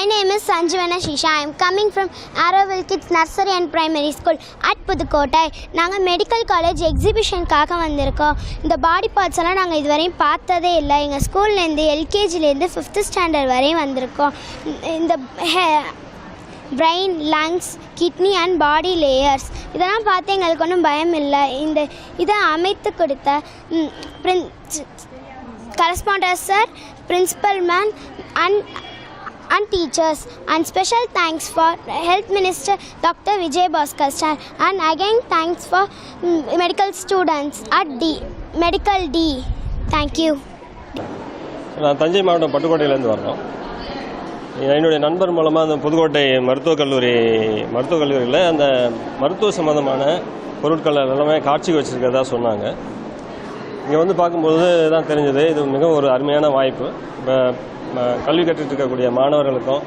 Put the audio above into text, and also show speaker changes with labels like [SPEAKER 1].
[SPEAKER 1] My name is Sanjivana Shisha. I am coming from Arrowville Kids Nursery and Primary School at Pudukottai. நாங்கள் medical college எக்ஸிபிஷனுக்காக வந்திருக்கோம். இந்த body parts எல்லாம் நாங்கள் இதுவரையும் பார்த்ததே இல்லை. எங்கள் ஸ்கூல்லேருந்து எல்கேஜிலேருந்து 5th ஸ்டாண்டர்ட் வரையும் வந்திருக்கோம். இந்த brain, lungs, kidney and body layers இதெல்லாம் பார்த்து எங்களுக்கு ஒன்றும் பயம் இல்லை. இதை அமைத்து கொடுத்த correspondent sir, principal man and teachers, and special thanks for Health Minister Dr. Vijay Bhaskar sir, and again thanks for medical students at Medical D. Thank you.
[SPEAKER 2] நான் தஞ்சை மாவட்டம் பட்டுக்கோட்டையிலேருந்து வர்றோம். என்னுடைய நண்பர் மூலமாக அந்த புதுக்கோட்டை மருத்துவக் கல்லூரியில் அந்த மருத்துவ சம்பந்தமான பொருட்கள் எல்லாமே காட்சிக்கு வச்சுருக்கிறதா சொன்னாங்க. இங்கே வந்து பார்க்கும்போது தான் தெரிஞ்சது இது மிகவும் ஒரு அருமையான வாய்ப்பு. கல்வி கற்றுட்டு இருக்கக்கூடிய மாணவர்களுக்கும்